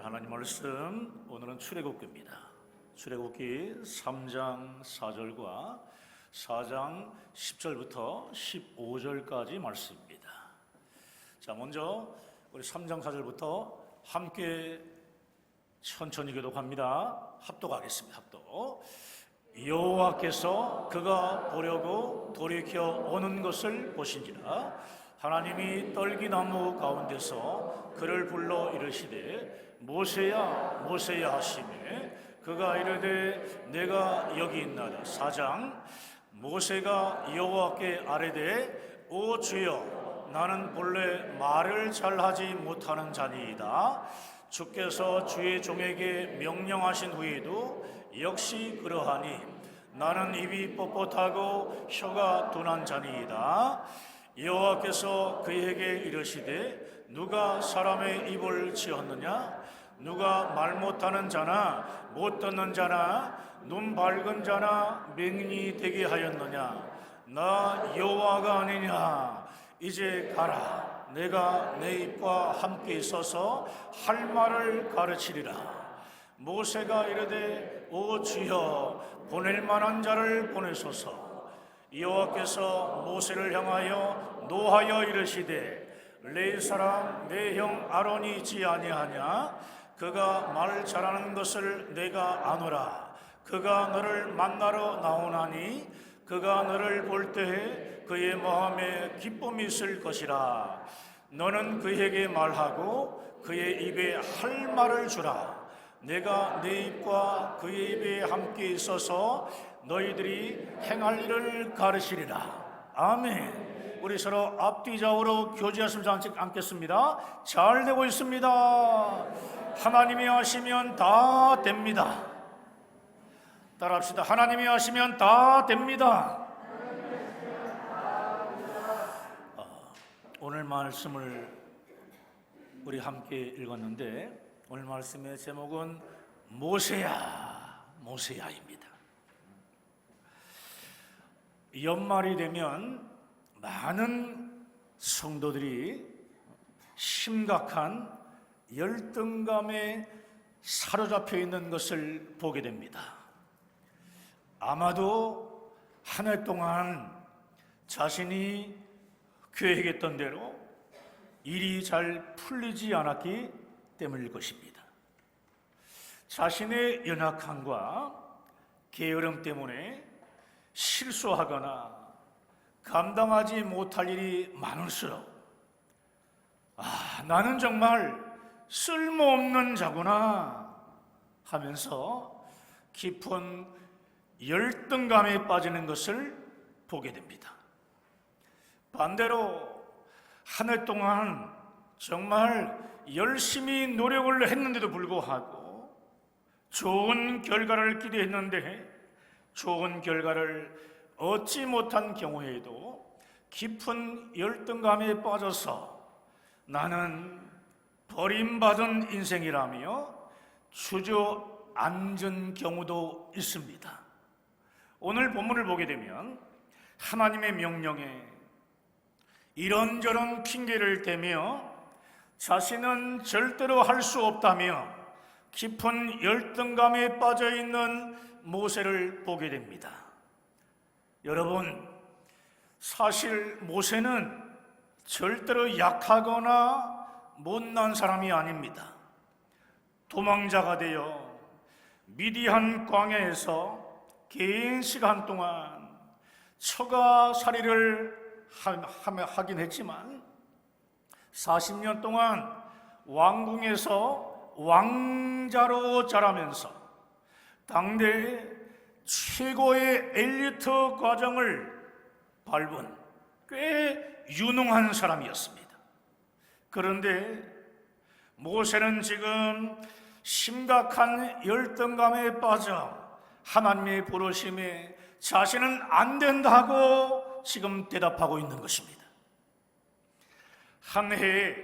하나님 말씀, 오늘은 출애굽기입니다. 출애굽기 3장 4절과 4장 10절부터 15절까지 말씀입니다. 자, 먼저 우리 3장 4절부터 함께 천천히 교독합니다. 합독하겠습니다. 합독. 여호와께서 그가 보려고 돌이켜 오는 것을 보신지라 하나님이 떨기나무 가운데서 그를 불러 이르시되 모세야 모세야 하시매 그가 이르되 내가 여기 있나이다. 4장. 모세가 여호와께 아뢰되 오 주여 나는 본래 말을 잘하지 못하는 자니이다. 주께서 주의 종에게 명령하신 후에도 역시 그러하니 나는 입이 뻣뻣하고 혀가 둔한 자니이다. 여호와께서 그에게 이르시되 누가 사람의 입을 지었느냐? 누가 말 못하는 자나 못 듣는 자나 눈 밝은 자나 맹인이 되게 하였느냐? 나 여호와가 아니냐? 이제 가라. 내가 내 입과 함께 있어서 할 말을 가르치리라. 모세가 이르되 오 주여 보낼 만한 자를 보내소서. 여호와께서 모세를 향하여 노하여 이르시되 레위 사람 내 형 아론이 있지 아니하냐? 그가 말 잘하는 것을 내가 아노라. 그가 너를 만나러 나오나니 그가 너를 볼 때에 그의 마음에 기쁨이 있을 것이라. 너는 그에게 말하고 그의 입에 할 말을 주라. 내가 내 입과 그의 입에 함께 있어서 너희들이 행할 일을 가르치리라. 아멘. 우리 서로 앞뒤 좌우로 교제하시면서 앉겠습니다. 잘 되고 있습니다. 하나님이 하시면 다 됩니다. 따라합시다. 하나님이 하시면 다 됩니다. 오늘 말씀을 우리 함께 읽었는데 오늘 말씀의 제목은 모세야 모세야입니다. 연말이 되면 많은 성도들이 심각한 열등감에 사로잡혀 있는 것을 보게 됩니다. 아마도 한 해 동안 자신이 계획했던 대로 일이 잘 풀리지 않았기 때문일 것입니다. 자신의 연약함과 게으름 때문에 실수하거나 감당하지 못할 일이 많을수록 나는 정말 쓸모없는 자구나 하면서 깊은 열등감에 빠지는 것을 보게 됩니다. 반대로 한 해 동안 정말 열심히 노력을 했는데도 불구하고 좋은 결과를 기대했는데 좋은 결과를 얻지 못한 경우에도 깊은 열등감에 빠져서 나는 버림받은 인생이라며 주저앉은 경우도 있습니다. 오늘 본문을 보게 되면 하나님의 명령에 이런저런 핑계를 대며 자신은 절대로 할 수 없다며 깊은 열등감에 빠져 있는 모세를 보게 됩니다. 여러분, 사실 모세는 절대로 약하거나 못난 사람이 아닙니다. 도망자가 되어 미디안 광야에서 긴 시간 동안 처가살이를 하긴 했지만 40년 동안 왕궁에서 왕자로 자라면서 당대 최고의 엘리트 과정을 밟은 꽤 유능한 사람이었습니다. 그런데 모세는 지금 심각한 열등감에 빠져 하나님의 부르심에 자신은 안 된다고 지금 대답하고 있는 것입니다. 한 해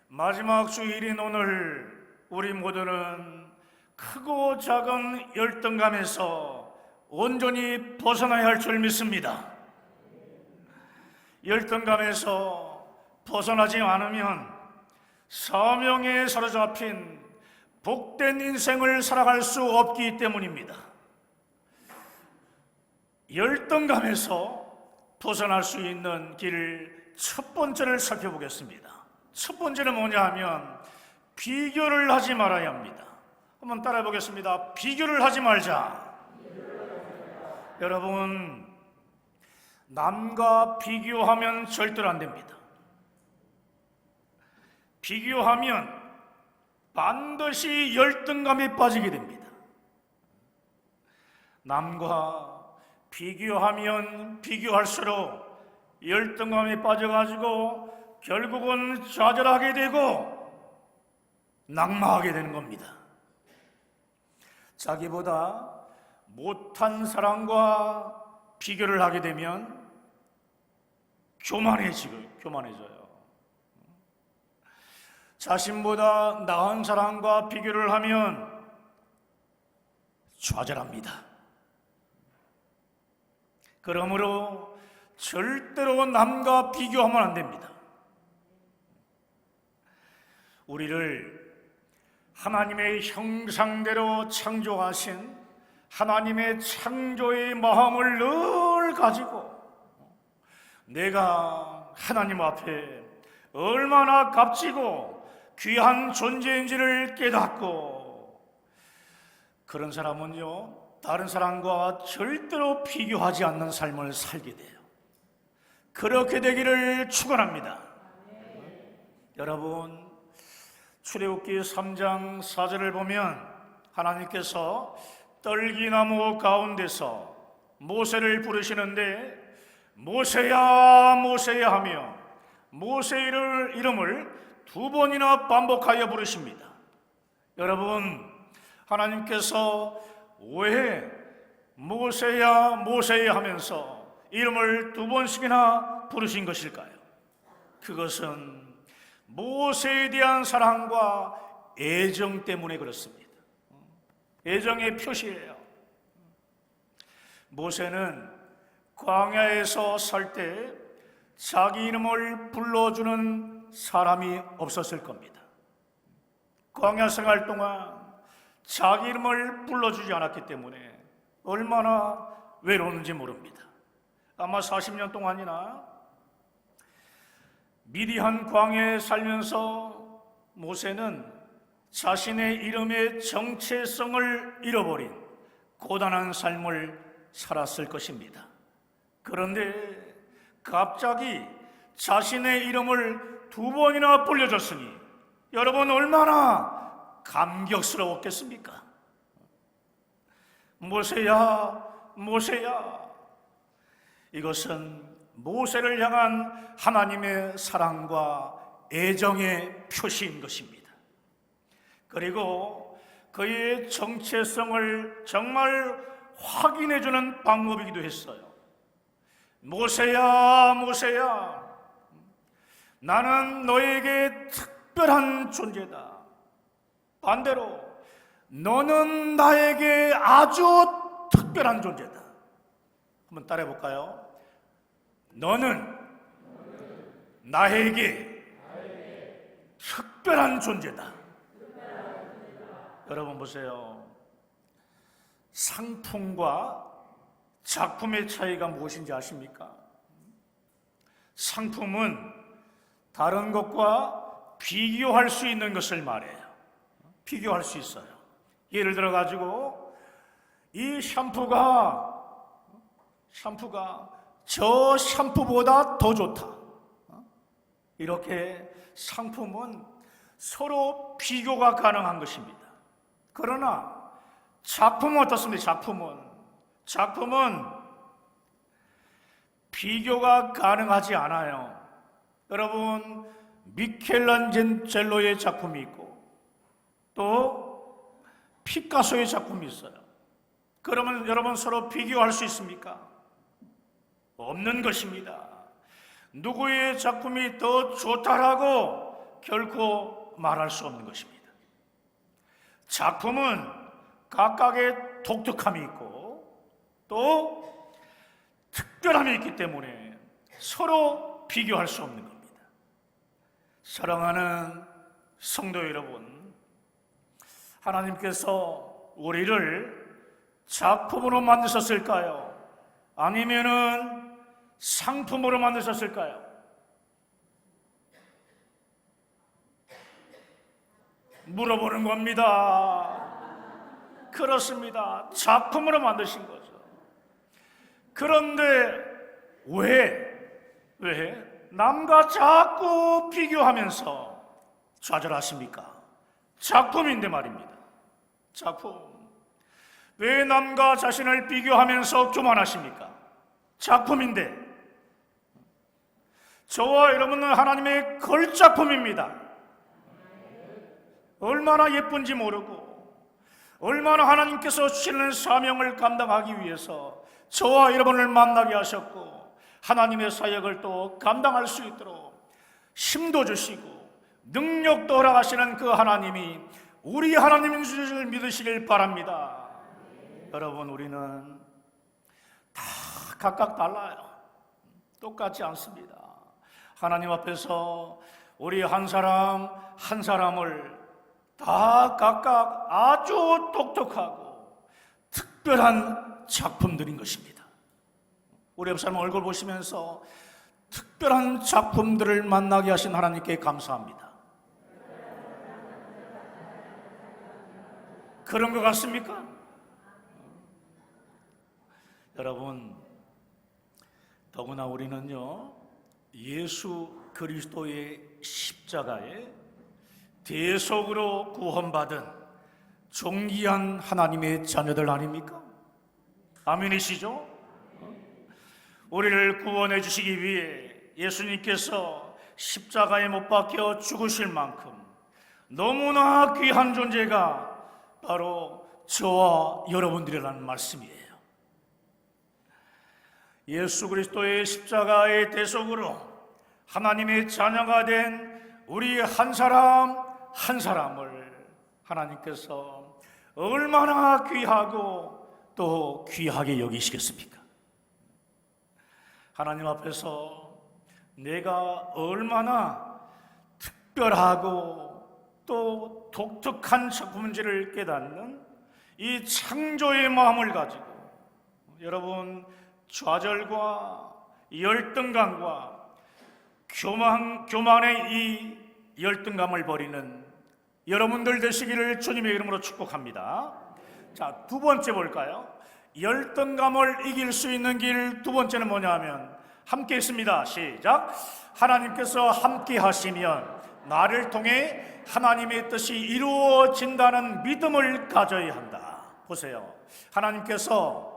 마지막 주일인 오늘 우리 모두는 크고 작은 열등감에서 온전히 벗어나야 할 줄 믿습니다. 열등감에서 벗어나지 않으면 사명에 사로잡힌 복된 인생을 살아갈 수 없기 때문입니다. 열등감에서 벗어날 수 있는 길 첫 번째를 살펴보겠습니다. 첫 번째는 뭐냐 하면 비교를 하지 말아야 합니다. 한번 따라해 보겠습니다. 비교를 하지 말자. 여러분, 남과 비교하면 절대로 안 됩니다. 비교하면 반드시 열등감에 빠지게 됩니다. 남과 비교하면 비교할수록 열등감에 빠져가지고 결국은 좌절하게 되고 낙마하게 되는 겁니다. 자기보다 못한 사람과 비교를 하게 되면 교만해져요. 자신보다 나은 사람과 비교를 하면 좌절합니다. 그러므로 절대로 남과 비교하면 안 됩니다. 우리를 하나님의 형상대로 창조하신 하나님의 창조의 마음을 늘 가지고 내가 하나님 앞에 얼마나 값지고 귀한 존재인지를 깨닫고, 그런 사람은요 다른 사람과 절대로 비교하지 않는 삶을 살게 돼요. 그렇게 되기를 축원합니다. 여러분, 출애굽기 3장 4절을 보면 하나님께서 떨기나무 가운데서 모세를 부르시는데 모세야 모세야 하며 모세의 이름을 두 번이나 반복하여 부르십니다. 여러분, 하나님께서 왜 모세야 모세야 하면서 이름을 두 번씩이나 부르신 것일까요? 그것은 모세에 대한 사랑과 애정 때문에 그렇습니다. 애정의 표시예요. 모세는 광야에서 살 때 자기 이름을 불러주는 사람이 없었을 겁니다. 광야 생활 동안 자기 이름을 불러주지 않았기 때문에 얼마나 외로운지 모릅니다. 아마 40년 동안이나 미디안 광야에 살면서 모세는 자신의 이름의 정체성을 잃어버린 고단한 삶을 살았을 것입니다. 그런데 갑자기 자신의 이름을 두 번이나 불려줬으니 여러분 얼마나 감격스러웠겠습니까? 모세야 모세야. 이것은 모세를 향한 하나님의 사랑과 애정의 표시인 것입니다. 그리고 그의 정체성을 정말 확인해주는 방법이기도 했어요. 모세야 모세야, 나는 너에게 특별한 존재다. 반대로 너는 나에게 아주 특별한 존재다. 한번 따라해 볼까요? 너는 나에게 특별한 존재다. 여러분 보세요. 상품과 작품의 차이가 무엇인지 아십니까? 상품은 다른 것과 비교할 수 있는 것을 말해요. 비교할 수 있어요. 예를 들어 가지고 이 샴푸가 저 샴푸보다 더 좋다. 이렇게 상품은 서로 비교가 가능한 것입니다. 그러나 작품은 어떻습니까? 작품은 비교가 가능하지 않아요. 여러분, 미켈란젤로의 작품이 있고 또 피카소의 작품이 있어요. 그러면 여러분 서로 비교할 수 있습니까? 없는 것입니다. 누구의 작품이 더 좋다라고 결코 말할 수 없는 것입니다. 작품은 각각의 독특함이 있고 또 특별함이 있기 때문에 서로 비교할 수 없는 겁니다. 사랑하는 성도 여러분, 하나님께서 우리를 작품으로 만드셨을까요? 아니면은 상품으로 만드셨을까요? 물어보는 겁니다. 그렇습니다. 작품으로 만드신 거죠. 그런데 왜 남과 자꾸 비교하면서 좌절하십니까? 작품인데 말입니다. 작품. 왜 남과 자신을 비교하면서 교만하십니까? 작품인데. 저와 여러분은 하나님의 걸작품입니다. 얼마나 예쁜지 모르고 얼마나 하나님께서 주시는 사명을 감당하기 위해서 저와 여러분을 만나게 하셨고 하나님의 사역을 또 감당할 수 있도록 힘도 주시고 능력도 허락하시는 그 하나님이 우리 하나님인 줄 믿으시길 바랍니다. 여러분, 우리는 다 각각 달라요. 똑같지 않습니다. 하나님 앞에서 우리 한 사람 한 사람을 다 각각 아주 똑똑하고 특별한 작품들인 것입니다. 우리 옆 사람 얼굴 보시면서 특별한 작품들을 만나게 하신 하나님께 감사합니다. 그런 것 같습니까? 여러분, 더구나 우리는요, 예수 그리스도의 십자가에 대속으로 구원받은 존귀한 하나님의 자녀들 아닙니까? 아멘이시죠? 우리를 구원해 주시기 위해 예수님께서 십자가에 못 박혀 죽으실 만큼 너무나 귀한 존재가 바로 저와 여러분들이라는 말씀이에요. 예수 그리스도의 십자가의 대속으로 하나님의 자녀가 된 우리 한 사람 한 사람을 하나님께서 얼마나 귀하고 또 귀하게 여기시겠습니까? 하나님 앞에서 내가 얼마나 특별하고 또 독특한 작품인지를 깨닫는 이 창조의 마음을 가지고 여러분, 좌절과 열등감과 교만의 이 열등감을 버리는 여러분들 되시기를 주님의 이름으로 축복합니다. 자, 두 번째 볼까요? 열등감을 이길 수 있는 길 두 번째는 뭐냐 하면 함께 있습니다. 시작. 하나님께서 함께 하시면 나를 통해 하나님의 뜻이 이루어진다는 믿음을 가져야 한다. 보세요. 하나님께서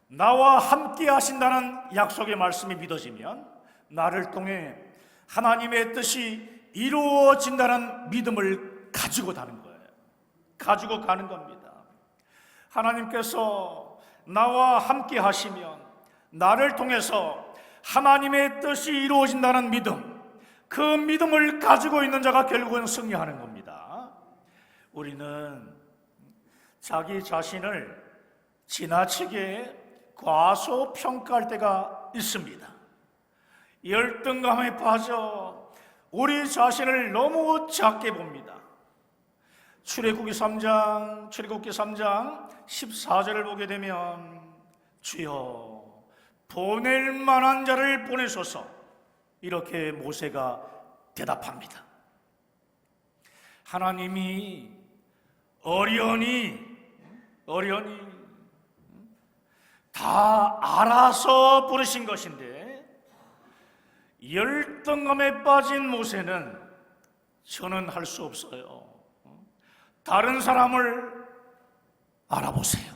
나와 함께 하신다는 약속의 말씀이 믿어지면 나를 통해 하나님의 뜻이 이루어진다는 믿음을 가지고 가는 거예요. 가지고 가는 겁니다. 하나님께서 나와 함께 하시면 나를 통해서 하나님의 뜻이 이루어진다는 믿음, 그 믿음을 가지고 있는 자가 결국은 승리하는 겁니다. 우리는 자기 자신을 지나치게 과소평가할 때가 있습니다. 열등감에 빠져 우리 자신을 너무 작게 봅니다. 출애굽기 3장 14절을 보게 되면 주여 보낼 만한 자를 보내소서, 이렇게 모세가 대답합니다. 하나님이 어련히 다 알아서 부르신 것인데 열등감에 빠진 모세는 저는 할 수 없어요. 다른 사람을 알아보세요.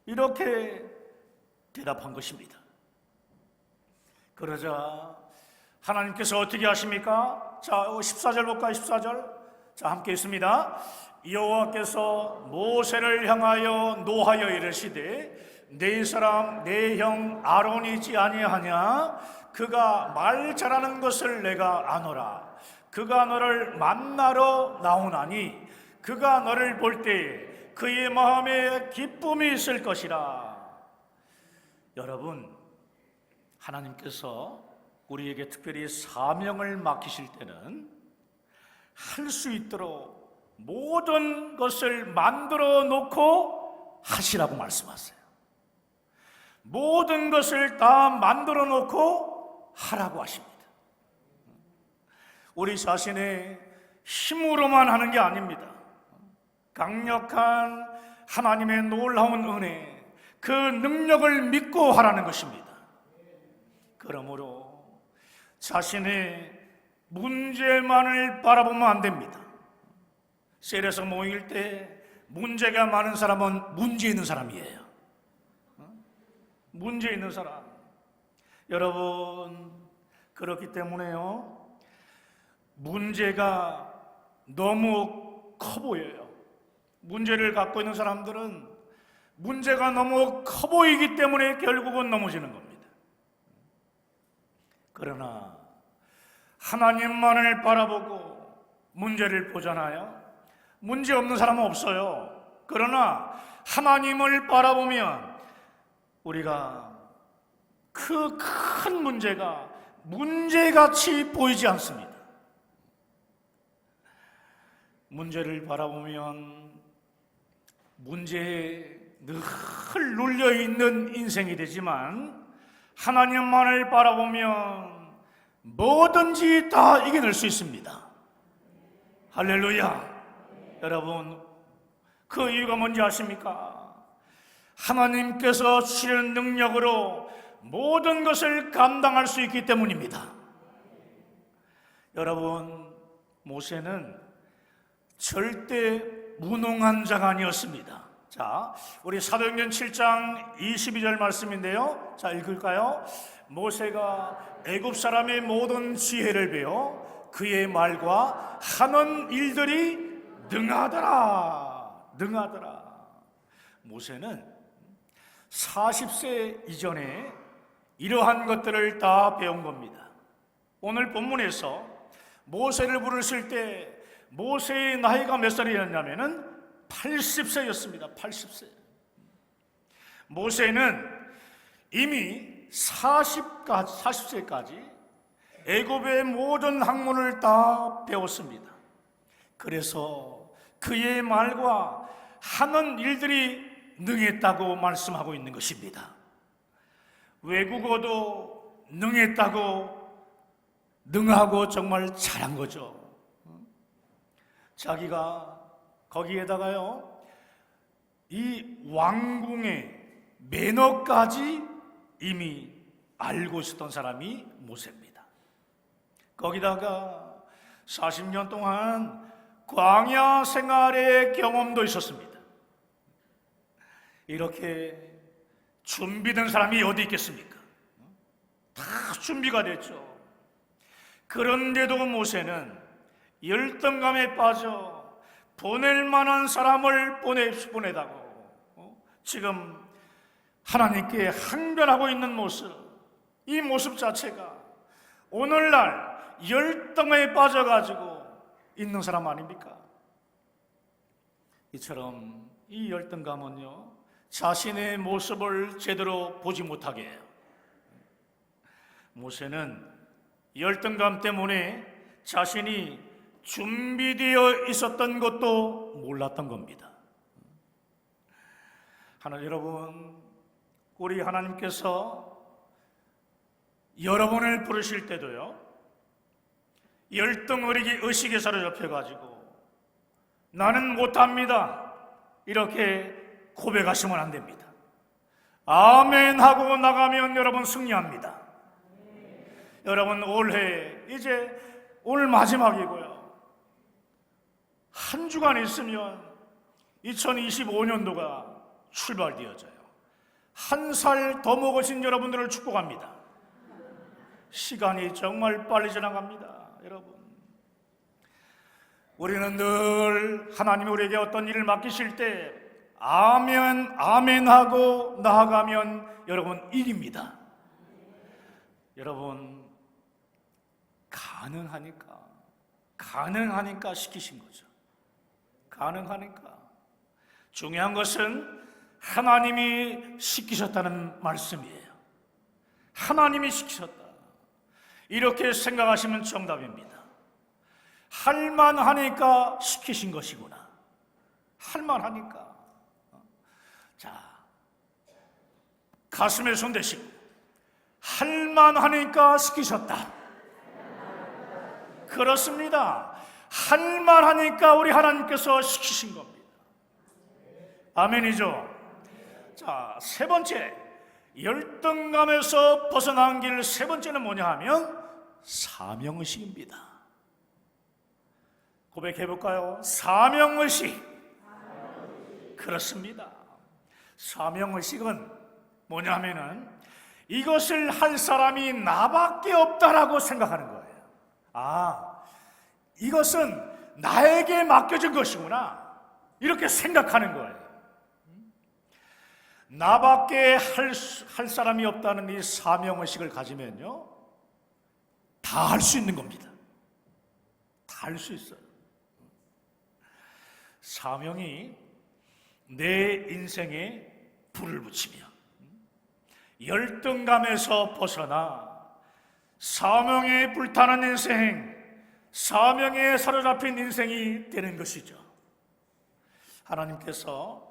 이렇게 대답한 것입니다. 그러자 하나님께서 어떻게 하십니까? 자, 14절 볼까요? 14절. 자, 함께 있습니다. 여호와께서 모세를 향하여 노하여 이르시되 네 사람 네 형 아론이지 아니하냐? 그가 말 잘하는 것을 내가 아노라. 그가 너를 만나러 나오나니 그가 너를 볼 때에 그의 마음에 기쁨이 있을 것이라. 여러분, 하나님께서 우리에게 특별히 사명을 맡기실 때는 할 수 있도록 모든 것을 만들어 놓고 하시라고 말씀하세요. 모든 것을 다 만들어 놓고 하라고 하십니다. 우리 자신의 힘으로만 하는 게 아닙니다. 강력한 하나님의 놀라운 은혜, 그 능력을 믿고 하라는 것입니다. 그러므로 자신의 문제만을 바라보면 안 됩니다. 셀에서 모일 때 문제가 많은 사람은 문제 있는 사람이에요. 문제 있는 사람. 여러분, 그렇기 때문에요, 문제가 너무 커 보여요. 문제를 갖고 있는 사람들은 문제가 너무 커 보이기 때문에 결국은 넘어지는 겁니다. 그러나 하나님만을 바라보고 문제를 보잖아요. 문제 없는 사람은 없어요. 그러나 하나님을 바라보면 우리가 그 큰 문제가 문제같이 보이지 않습니다. 문제를 바라보면 문제에 늘 눌려있는 인생이 되지만 하나님만을 바라보면 뭐든지 다 이겨낼 수 있습니다. 할렐루야. 여러분, 그 이유가 뭔지 아십니까? 하나님께서 주시는 능력으로 모든 것을 감당할 수 있기 때문입니다. 여러분, 모세는 절대 무능한 자가 아니었습니다. 자, 우리 사도행전 7장 22절 말씀인데요. 자, 읽을까요? 모세가 애굽 사람의 모든 지혜를 배워 그의 말과 하는 일들이 능하더라. 모세는 40세 이전에 이러한 것들을 다 배운 겁니다. 오늘 본문에서 모세를 부르실 때 모세의 나이가 몇 살이었냐면은 80세였습니다. 80세. 모세는 이미 40세까지 애굽의 모든 학문을 다 배웠습니다. 그래서 그의 말과 하는 일들이 능했다고 말씀하고 있는 것입니다. 외국어도 능하고 정말 잘한 거죠. 자기가 거기에다가요, 이 왕궁의 매너까지 이미 알고 있었던 사람이 모세입니다. 거기다가 40년 동안 광야 생활의 경험도 있었습니다. 이렇게 준비된 사람이 어디 있겠습니까? 다 준비가 됐죠. 그런데도 모세는 열등감에 빠져 보낼 만한 사람을 보내다고 지금 하나님께 항변하고 있는 모습, 이 모습 자체가 오늘날 열등에 빠져가지고 있는 사람 아닙니까? 이처럼 이 열등감은요, 자신의 모습을 제대로 보지 못하게 해요. 모세는 열등감 때문에 자신이 준비되어 있었던 것도 몰랐던 겁니다. 여러분, 우리 하나님께서 여러분을 부르실 때도요, 열등어리기 의식에 사로잡혀가지고 나는 못합니다 이렇게 고백하시면 안 됩니다. 아멘 하고 나가면 여러분 승리합니다. 여러분, 올해 이제 오늘 마지막이고요, 한 주간 있으면 2025년도가 출발되어져요. 한 살 더 먹으신 여러분들을 축복합니다. 시간이 정말 빨리 지나갑니다. 여러분, 우리는 늘 하나님이 우리에게 어떤 일을 맡기실 때 아멘 하고 나아가면 여러분 이깁니다. 여러분, 가능하니까 시키신 거죠. 가능하니까. 중요한 것은 하나님이 시키셨다는 말씀이에요. 하나님이 시키셨다, 이렇게 생각하시면 정답입니다. 할만하니까 시키신 것이구나. 할만하니까. 자, 가슴에 손 대시고 할만하니까 시키셨다. 그렇습니다. 할만하니까 우리 하나님께서 시키신 겁니다. 아멘이죠. 자, 세 번째, 열등감에서 벗어난 길 세 번째는 뭐냐 하면 사명의식입니다. 고백해볼까요? 사명의식. 그렇습니다. 사명의식은 뭐냐 하면은 이것을 할 사람이 나밖에 없다라고 생각하는 거예요. 아, 이것은 나에게 맡겨진 것이구나, 이렇게 생각하는 거예요. 나밖에 할 사람이 없다는 이 사명의식을 가지면요, 다 할 수 있는 겁니다. 다 할 수 있어요. 사명이 내 인생에 불을 붙이며 열등감에서 벗어나 사명에 불타는 인생, 사명에 사로잡힌 인생이 되는 것이죠. 하나님께서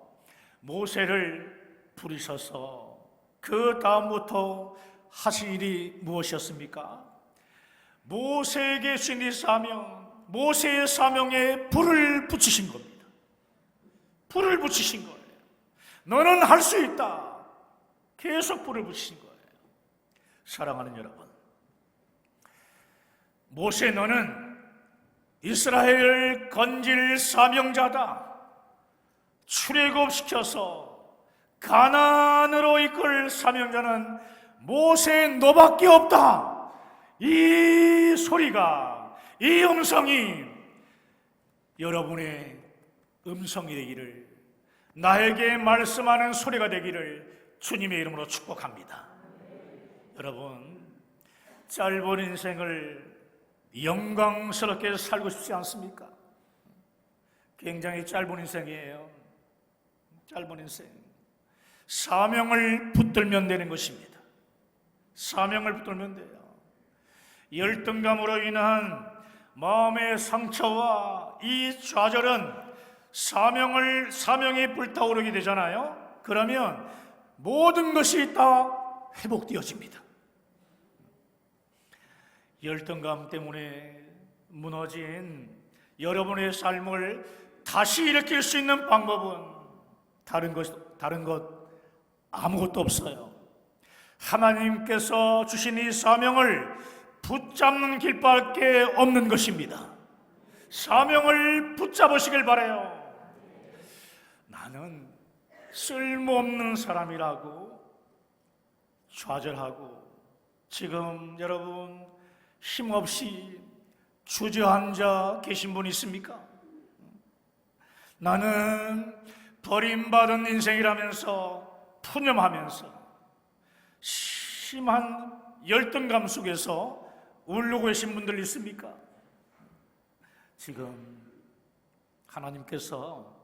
모세를 부르셔서 그 다음부터 하신 일이 무엇이었습니까? 모세에게 주신 이 사명, 모세의 사명에 불을 붙이신 겁니다. 불을 붙이신 거예요. 너는 할 수 있다. 계속 불을 붙이신 거예요. 사랑하는 여러분, 모세, 너는 이스라엘을 건질 사명자다. 출애굽시켜서 가나안으로 이끌 사명자는 모세 너밖에 없다. 이 소리가, 이 음성이 여러분의 음성이 되기를, 나에게 말씀하는 소리가 되기를 주님의 이름으로 축복합니다. 여러분, 짧은 인생을 영광스럽게 살고 싶지 않습니까? 굉장히 짧은 인생이에요. 짧은 인생. 사명을 붙들면 되는 것입니다. 사명을 붙들면 돼요. 열등감으로 인한 마음의 상처와 이 좌절은 사명이 불타오르게 되잖아요. 그러면 모든 것이 다 회복되어집니다. 열등감 때문에 무너진 여러분의 삶을 다시 일으킬 수 있는 방법은 다른 것 아무것도 없어요. 하나님께서 주신 이 사명을 붙잡는 길밖에 없는 것입니다. 사명을 붙잡으시길 바라요. 나는 쓸모없는 사람이라고 좌절하고 지금 여러분 힘없이 주저앉아 계신 분 있습니까? 나는 버림받은 인생이라면서 푸념하면서 심한 열등감 속에서 울고 계신 분들 있습니까? 지금 하나님께서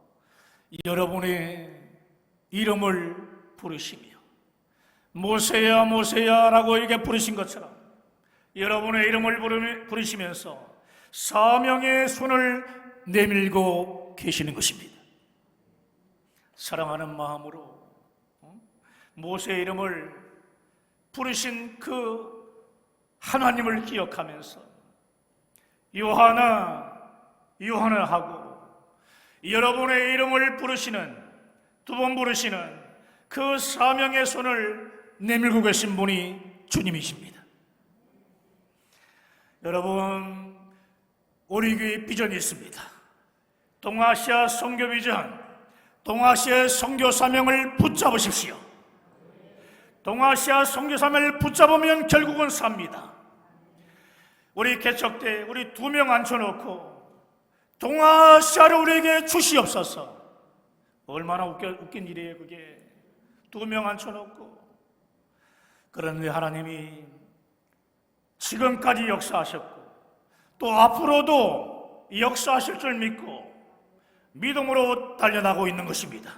여러분의 이름을 부르시며 모세야 모세야 라고 이렇게 부르신 것처럼 여러분의 이름을 부르시면서 사명의 손을 내밀고 계시는 것입니다. 사랑하는 마음으로 모세의 이름을 부르신 그 하나님을 기억하면서 요하나 하고 여러분의 이름을 부르시는, 두 번 부르시는 그 사명의 손을 내밀고 계신 분이 주님이십니다. 여러분, 우리 교회 비전이 있습니다. 동아시아 선교 비전, 동아시아의 선교 사명을 붙잡으십시오. 동아시아 선교 사명을 붙잡으면 결국은 삽니다. 우리 개척 때 우리 2명 앉혀놓고 동아시아를 우리에게 주시옵소서. 얼마나 웃긴 일이에요 그게. 2명 앉혀놓고. 그런데 하나님이 지금까지 역사하셨고 또 앞으로도 역사하실 줄 믿고 믿음으로 달려나가고 있는 것입니다.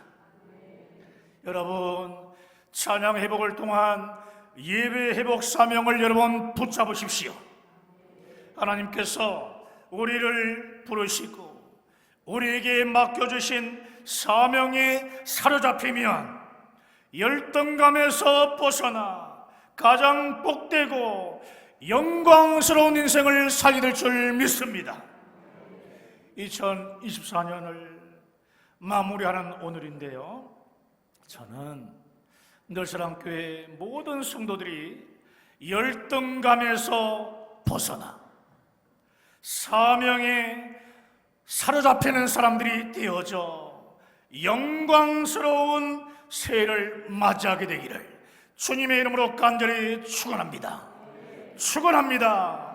여러분, 찬양 회복을 통한 예배 회복 사명을 여러분 붙잡으십시오. 하나님께서 우리를 부르시고 우리에게 맡겨주신 사명에 사로잡히면 열등감에서 벗어나 가장 복되고 영광스러운 인생을 살게 될 줄 믿습니다. 2024년을 마무리하는 오늘인데요, 저는 늘사랑교회 모든 성도들이 열등감에서 벗어나 사명에 사로잡히는 사람들이 되어져 영광스러운 새해를 맞이하게 되기를 주님의 이름으로 간절히 축원합니다. 축원합니다.